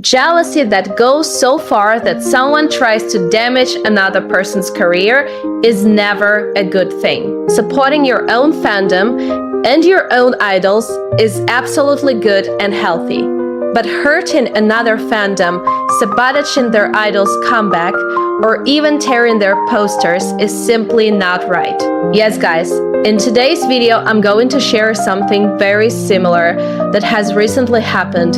Jealousy that goes so far that someone tries to damage another person's career is never a good thing. Supporting your own fandom and your own idols is absolutely good and healthy. But hurting another fandom, sabotaging their idol's comeback, or even tearing their posters is simply not right. Yes, guys, in today's video, I'm going to share something very similar that has recently happened,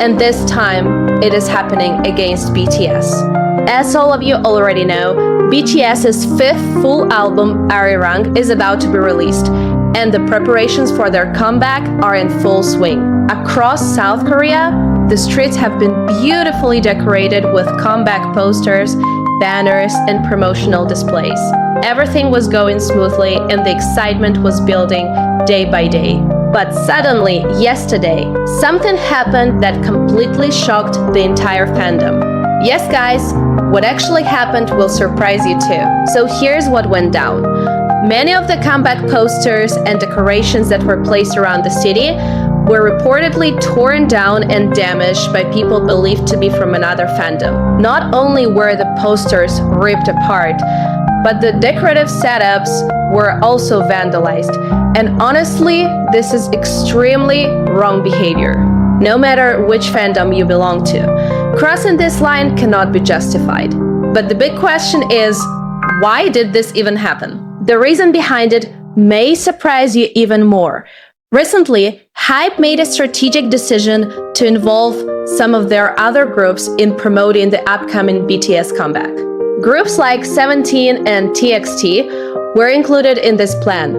and this time it is happening against BTS. As all of you already know, BTS's fifth full album, Arirang, is about to be released, and the preparations for their comeback are in full swing. Across South Korea, the streets have been beautifully decorated with comeback posters, banners, and promotional displays. Everything was going smoothly and the excitement was building day by day. But suddenly, yesterday, something happened that completely shocked the entire fandom. Yes, guys, what actually happened will surprise you too. So here's what went down. Many of the comeback posters and decorations that were placed around the city were reportedly torn down and damaged by people believed to be from another fandom. Not only were the posters ripped apart, but the decorative setups were also vandalized. And honestly, this is extremely wrong behavior, no matter which fandom you belong to. Crossing this line cannot be justified. But the big question is, why did this even happen? The reason behind it may surprise you even more. Recently, HYBE made a strategic decision to involve some of their other groups in promoting the upcoming BTS comeback. Groups like SEVENTEEN and TXT were included in this plan.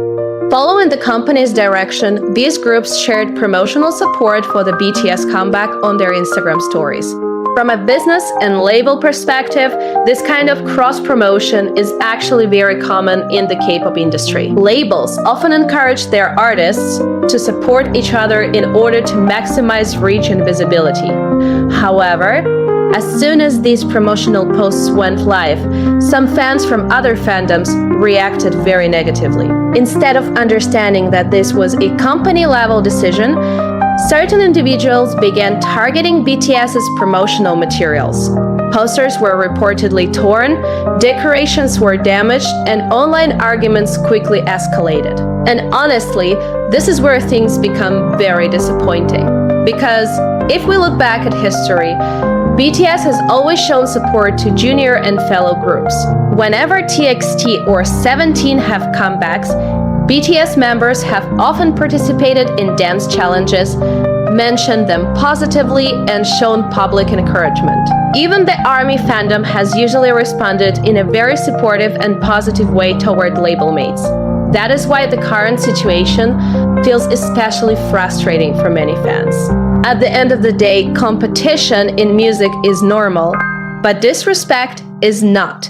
Following the company's direction, these groups shared promotional support for the BTS comeback on their Instagram stories. From a business and label perspective, this kind of cross-promotion is actually very common in the K-pop industry. Labels often encourage their artists to support each other in order to maximize reach and visibility. However, as soon as these promotional posts went live, some fans from other fandoms reacted very negatively. Instead of understanding that this was a company-level decision, certain individuals began targeting BTS's promotional materials. Posters were reportedly torn, decorations were damaged, and online arguments quickly escalated. And honestly, this is where things become very disappointing. Because if we look back at history, BTS has always shown support to junior and fellow groups. Whenever TXT or SEVENTEEN have comebacks, BTS members have often participated in dance challenges, mentioned them positively, and shown public encouragement. Even the ARMY fandom has usually responded in a very supportive and positive way toward labelmates. That is why the current situation feels especially frustrating for many fans. At the end of the day, competition in music is normal, but disrespect is not.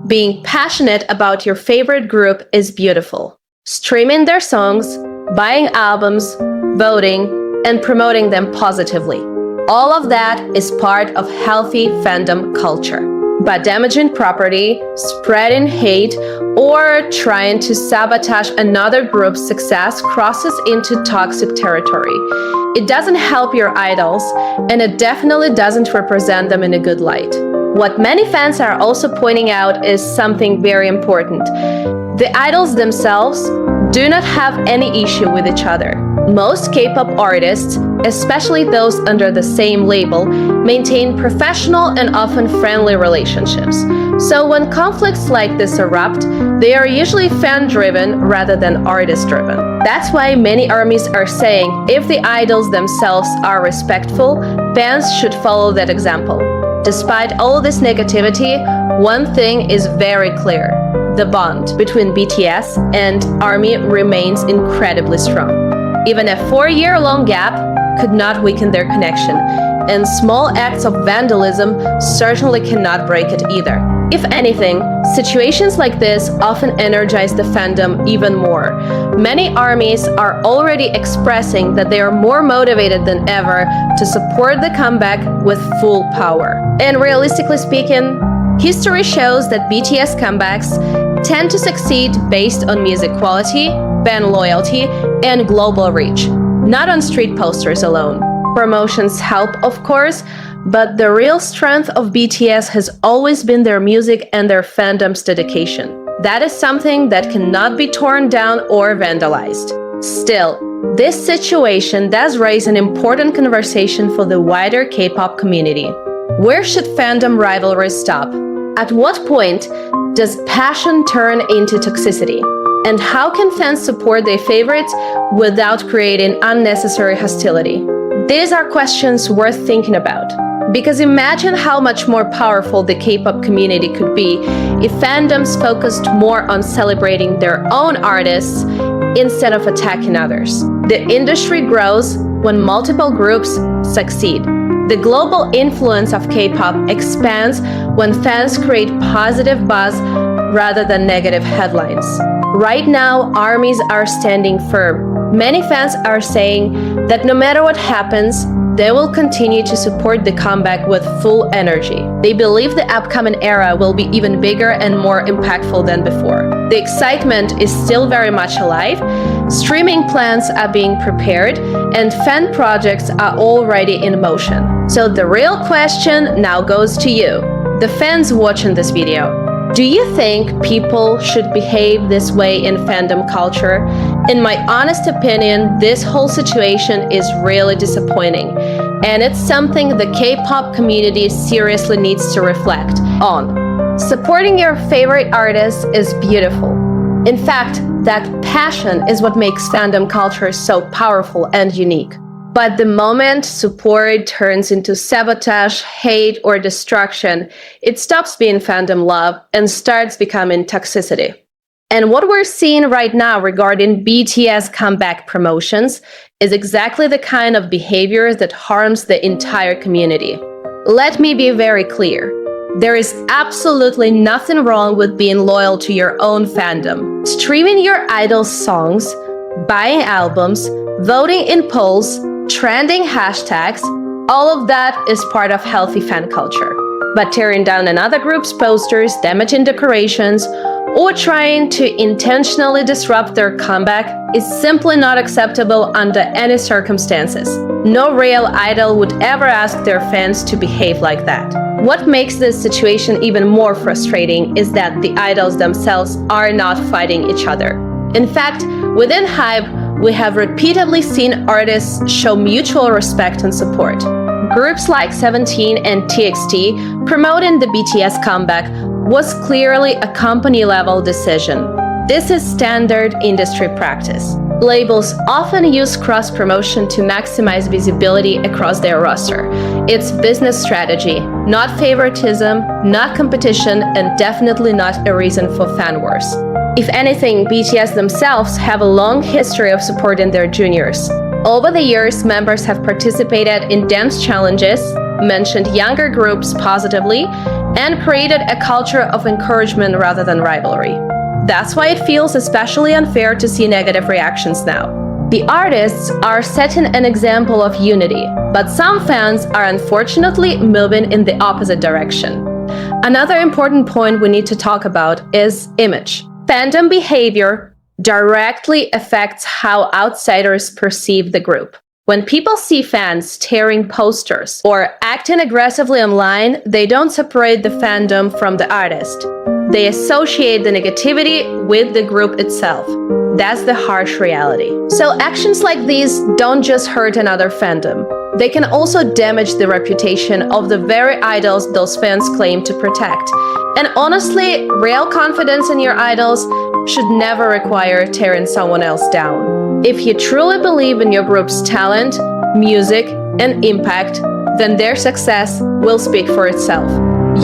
Being passionate about your favorite group is beautiful. Streaming their songs, buying albums, voting, and promoting them positively. All of that is part of healthy fandom culture. But damaging property, spreading hate, or trying to sabotage another group's success crosses into toxic territory. It doesn't help your idols, and it definitely doesn't represent them in a good light. What many fans are also pointing out is something very important. The idols themselves do not have any issue with each other. Most K-pop artists, especially those under the same label, maintain professional and often friendly relationships. So when conflicts like this erupt, they are usually fan-driven rather than artist-driven. That's why many ARMYs are saying if the idols themselves are respectful, fans should follow that example. Despite all this negativity, one thing is very clear. The bond between BTS and ARMY remains incredibly strong. Even a 4-year-long gap could not weaken their connection, and small acts of vandalism certainly cannot break it either. If anything, situations like this often energize the fandom even more. Many ARMYs are already expressing that they are more motivated than ever to support the comeback with full power. And realistically speaking, history shows that BTS comebacks tend to succeed based on music quality, fan loyalty, and global reach, not on street posters alone. Promotions help, of course, But the real strength of BTS has always been their music and their fandom's dedication. That is something that cannot be torn down or vandalized. Still, this situation does raise an important conversation for the wider K-pop community. Where should fandom rivalries stop? At what point does passion turn into toxicity? And how can fans support their favorites without creating unnecessary hostility? These are questions worth thinking about. Because imagine how much more powerful the K-pop community could be if fandoms focused more on celebrating their own artists instead of attacking others. The industry grows when multiple groups succeed. The global influence of K-pop expands when fans create positive buzz rather than negative headlines. Right now, armies are standing firm. Many fans are saying that no matter what happens, they will continue to support the comeback with full energy. They believe the upcoming era will be even bigger and more impactful than before. The excitement is still very much alive, streaming plans are being prepared, and fan projects are already in motion. So the real question now goes to you, the fans watching this video. Do you think people should behave this way in fandom culture? In my honest opinion, this whole situation is really disappointing, and it's something the K-pop community seriously needs to reflect on. Supporting your favorite artists is beautiful. In fact, that passion is what makes fandom culture so powerful and unique. But the moment support turns into sabotage, hate, or destruction, it stops being fandom love and starts becoming toxicity. And what we're seeing right now regarding BTS comeback promotions is exactly the kind of behavior that harms the entire community. Let me be very clear. There is absolutely nothing wrong with being loyal to your own fandom. Streaming your idol's songs, buying albums, voting in polls, trending hashtags, all of that is part of healthy fan culture. But tearing down another group's posters, damaging decorations, or trying to intentionally disrupt their comeback is simply not acceptable under any circumstances. No real idol would ever ask their fans to behave like that. What makes this situation even more frustrating is that the idols themselves are not fighting each other. In fact, within HYBE, we have repeatedly seen artists show mutual respect and support. Groups like 17 and TXT promoting the BTS comeback was clearly a company-level decision. This is standard industry practice. Labels often use cross-promotion to maximize visibility across their roster. It's business strategy, not favoritism, not competition, and definitely not a reason for fan wars. If anything, BTS themselves have a long history of supporting their juniors. Over the years, members have participated in dance challenges, mentioned younger groups positively, and created a culture of encouragement rather than rivalry. That's why it feels especially unfair to see negative reactions now. The artists are setting an example of unity, but some fans are unfortunately moving in the opposite direction. Another important point we need to talk about is image. Fandom behavior directly affects how outsiders perceive the group. When people see fans tearing posters or acting aggressively online, they don't separate the fandom from the artist. They associate the negativity with the group itself. That's the harsh reality. So actions like these don't just hurt another fandom. They can also damage the reputation of the very idols those fans claim to protect. And honestly, real confidence in your idols should never require tearing someone else down. If you truly believe in your group's talent, music, and impact, then their success will speak for itself.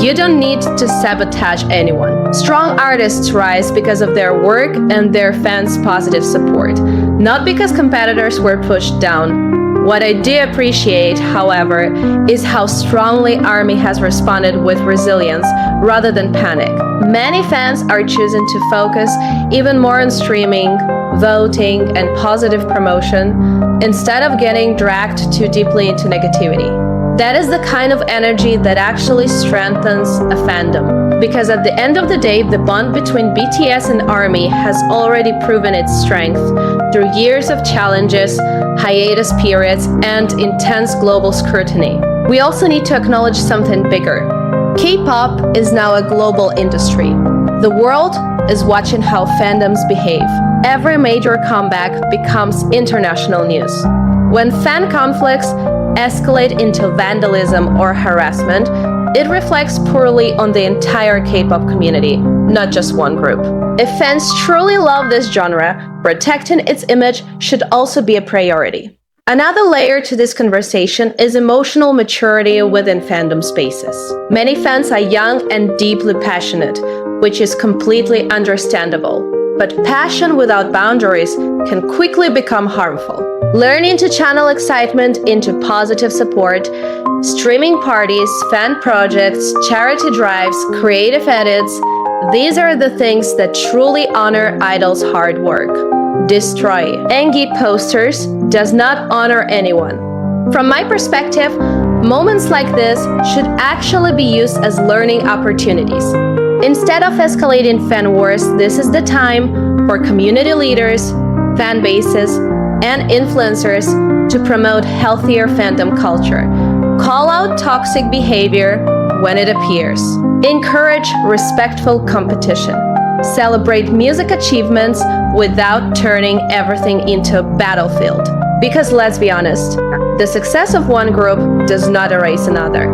You don't need to sabotage anyone. Strong artists rise because of their work and their fans' positive support, not because competitors were pushed down. What I do appreciate, however, is how strongly ARMY has responded with resilience rather than panic. Many fans are choosing to focus even more on streaming, voting, and positive promotion instead of getting dragged too deeply into negativity. That is the kind of energy that actually strengthens a fandom. Because at the end of the day, the bond between BTS and ARMY has already proven its strength through years of challenges, hiatus periods, and intense global scrutiny. We also need to acknowledge something bigger. K-pop is now a global industry. The world is watching how fandoms behave. Every major comeback becomes international news. When fan conflicts escalate into vandalism or harassment, it reflects poorly on the entire K-pop community, not just one group. If fans truly love this genre, protecting its image should also be a priority. Another layer to this conversation is emotional maturity within fandom spaces. Many fans are young and deeply passionate, which is completely understandable. But passion without boundaries can quickly become harmful. Learning to channel excitement into positive support, streaming parties, fan projects, charity drives, creative edits, these are the things that truly honor idols' hard work. Destroy Engi posters does not honor anyone. From my perspective, moments like this should actually be used as learning opportunities. Instead of escalating fan wars, this is the time for community leaders, fan bases, and influencers to promote healthier fandom culture. Call out toxic behavior when it appears. Encourage respectful competition. Celebrate music achievements without turning everything into a battlefield. Because let's be honest, the success of one group does not erase another.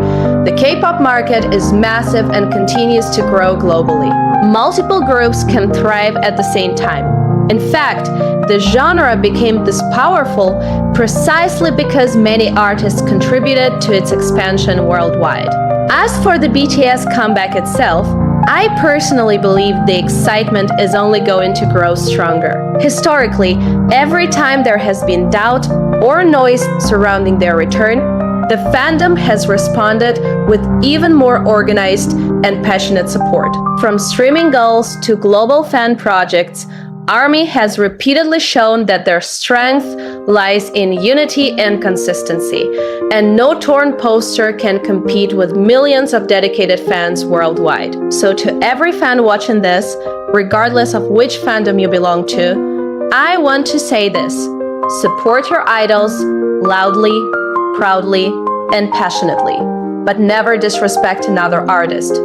The K-pop market is massive and continues to grow globally. Multiple groups can thrive at the same time. In fact, the genre became this powerful precisely because many artists contributed to its expansion worldwide. As for the BTS comeback itself, I personally believe the excitement is only going to grow stronger. Historically, every time there has been doubt or noise surrounding their return, the fandom has responded with even more organized and passionate support. From streaming goals to global fan projects, ARMY has repeatedly shown that their strength lies in unity and consistency, and no torn poster can compete with millions of dedicated fans worldwide. So to every fan watching this, regardless of which fandom you belong to, I want to say this: support your idols loudly, proudly, and passionately, but never disrespect another artist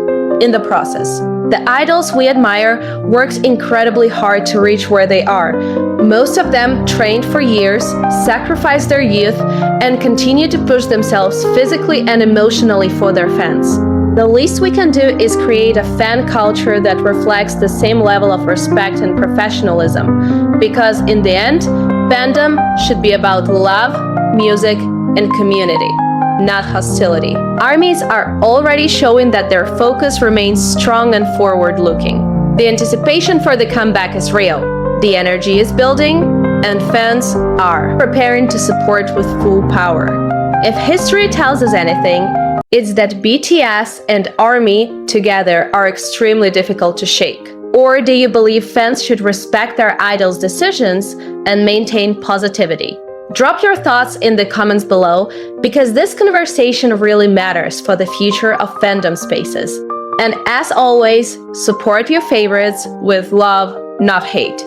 in the process. The idols we admire worked incredibly hard to reach where they are. Most of them trained for years, sacrificed their youth, and continue to push themselves physically and emotionally for their fans. The least we can do is create a fan culture that reflects the same level of respect and professionalism, because in the end, fandom should be about love, music, and community, not hostility. ARMYs are already showing that their focus remains strong and forward-looking. The anticipation for the comeback is real. The energy is building, and fans are preparing to support with full power. If history tells us anything, it's that BTS and ARMY together are extremely difficult to shake. Or do you believe fans should respect their idols' decisions and maintain positivity? Drop your thoughts in the comments below, because this conversation really matters for the future of fandom spaces. And as always, support your favorites with love, not hate.